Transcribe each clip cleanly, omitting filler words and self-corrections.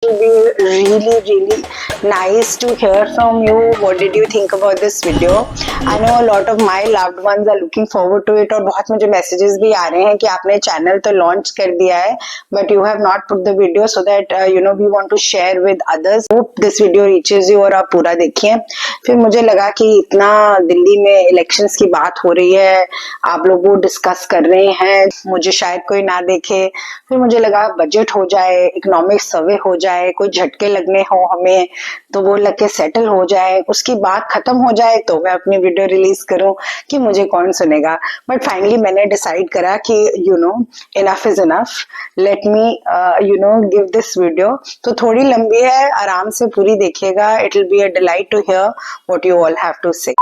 will be really nice to hear from you. What did you think about this video? I know a lot of my loved ones are looking forward to it और बहुत मुझे messages भी आ रहे हैं कि आपने channel तो launch कर दिया है but you have not put the video so that we want to share with others. Hope this video reaches you और आप पूरा देखिए. फिर मुझे लगा कि इतना दिल्ली में इलेक्शंस की बात हो रही है, आप लोग वो डिस्कस कर रहे हैं, मुझे शायद कोई ना देखे. फिर मुझे लगा बजट हो जाए, इकोनॉमिक सर्वे हो जाए, कोई झटके लगने हो हमें तो वो लग के सेटल हो जाए, उसकी बात खत्म हो जाए तो मैं अपनी वीडियो रिलीज करूं कि मुझे कौन सुनेगा. बट फाइनली मैंने डिसाइड करा कि enough is enough, let me give this video. तो थोड़ी लंबी है, आराम से पूरी देखिएगा. It will be a delight to hear what you all have to say.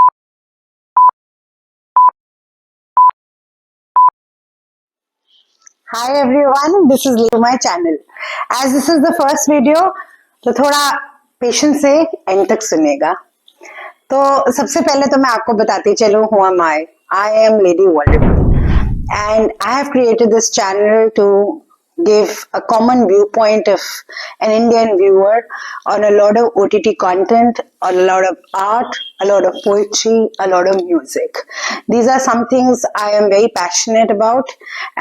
Hi everyone, this is my channel. As this is the first video, तो थोड़ा पेशेंस से एंड तक सुनेगा. तो सबसे पहले तो मैं आपको बताती चलूं who am I. I am Lady Wonderful and I have created this channel to give a common viewpoint of an Indian viewer on a lot of OTT content, on a lot of art, a lot of poetry, a lot of music. These are some things I am very passionate about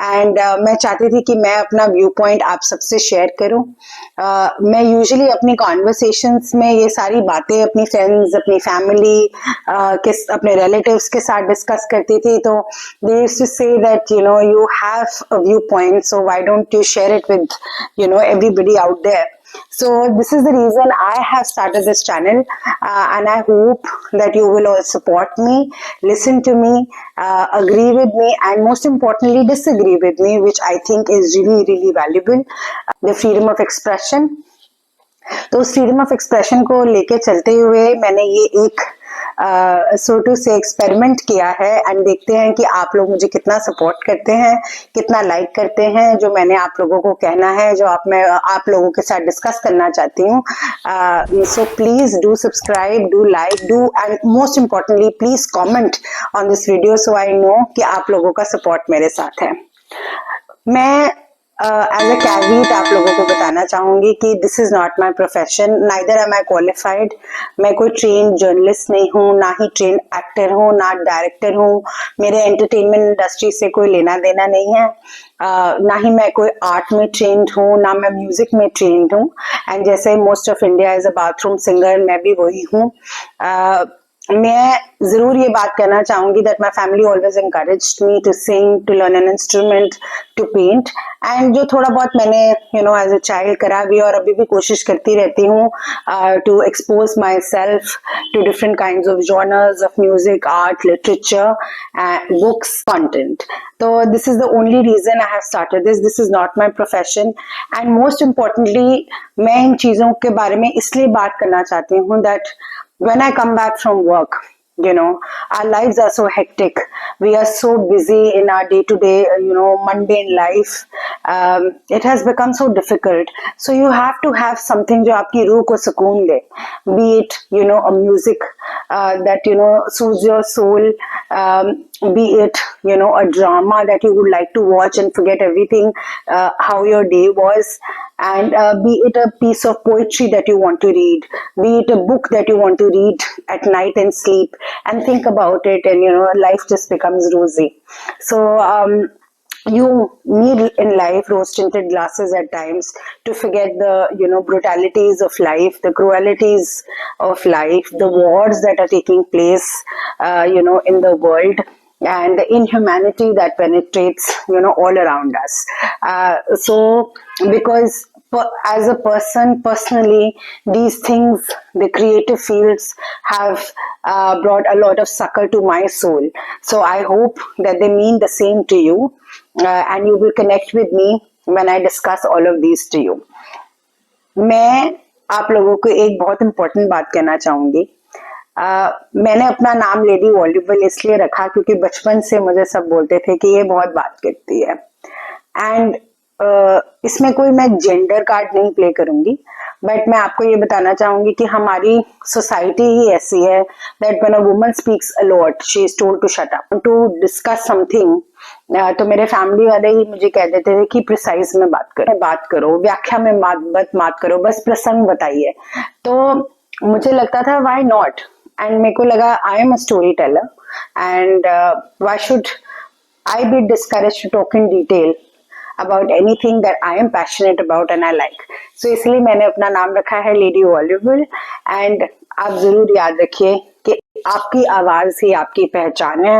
and मैं चाहती थी कि मैं अपना viewpoint आप सबसे share करूं. मैं usually अपनी conversations में ये सारी बातें अपनी friends, अपनी family, अपने relatives के साथ discuss करती थी. तो they used to say that you have a viewpoint, so why don't you share it with everybody out there. So this is the reason I have started this channel and I hope that you will all support me, listen to me, agree with me and most importantly disagree with me, which I think is really valuable. The freedom of expression. तो उस freedom of expression को लेके चलते हुए मैंने ये एक सो to से एक्सपेरिमेंट किया है एंड देखते हैं कि आप लोग मुझे कितना सपोर्ट करते हैं, कितना लाइक करते हैं जो मैंने आप लोगों को कहना है, जो मैं आप लोगों के साथ डिस्कस करना चाहती हूँ. So please do subscribe, do like, do and most importantly please comment on this video so I know कि आप लोगों का सपोर्ट मेरे साथ है. मैं एज अ कैविट आप लोगों को बताना चाहूंगी कि this is not my profession, neither am I qualified. मैं कोई ट्रेन जर्नलिस्ट नहीं हूँ, ना ही ट्रेन एक्टर हूँ, ना डायरेक्टर हूँ. मेरे एंटरटेनमेंट इंडस्ट्री से कोई लेना देना नहीं है. ना ही मैं कोई आर्ट में ट्रेंड हूँ, ना मैं म्यूजिक में ट्रेंड हूँ. एंड जैसे most of India is a bathroom singer, मैं भी वही हूँ. मैं जरूर ये बात कहना चाहूंगी that my family always encouraged me to sing, to learn an instrument, to paint and जो थोड़ा बहुत मैंने as a child करा भी और अभी भी कोशिश करती रहती हूँ to expose myself to different kinds of genres of music, art, literature, books, content. So this is the only reason I have started this. This is not my profession and most importantly मैं इन चीजों के बारे में इसलिए बात करना चाहती हूँ that when I come back from work, our lives are so hectic. We are so busy in our day-to-day, mundane life. It has become so difficult. So you have to have something जो आपकी रूह को सुकून दे. Be it, a music that, soothes your soul. Be it, a drama that you would like to watch and forget everything, how your day was. And be it a piece of poetry that you want to read, be it a book that you want to read at night and sleep and think about it and life just becomes rosy. So you need in life rose-tinted glasses at times to forget the brutalities of life, the cruelties of life, the wars that are taking place in the world and the inhumanity that penetrates all around us. So because as a person personally, these things, the creative fields have brought a lot of succor to my soul. So I hope that they mean the same to you and you will connect with me when I discuss all of these to you. मैं आप लोगों को एक बहुत important बात कहना चाहूंगी. मैंने अपना नाम लेडी वॉल्यूबल इसलिए रखा क्योंकि बचपन से मुझे सब बोलते थे कि ये बहुत बात करती है एंड इसमें कोई मैं जेंडर कार्ड नहीं प्ले करूंगी बट मैं आपको ये बताना चाहूंगी कि हमारी सोसाइटी ही ऐसी है that when a woman speaks a lot she is told to shut up. To discuss something तो मेरे फैमिली वाले ही मुझे कह देते थे कि प्रिसाइज में बात करो, व्याख्या में बात करो, बस प्रसंग बताइए। तो मुझे लगता था व्हाई नॉट, एंड मेरे को लगा I am a story teller and why should I be discouraged to talk in detail about anything that I am passionate about and I like. So इसलिए मैंने अपना नाम रखा है लेडी वॉल्यूबल। एंड आप जरूर याद रखिए कि आपकी आवाज ही आपकी पहचान है।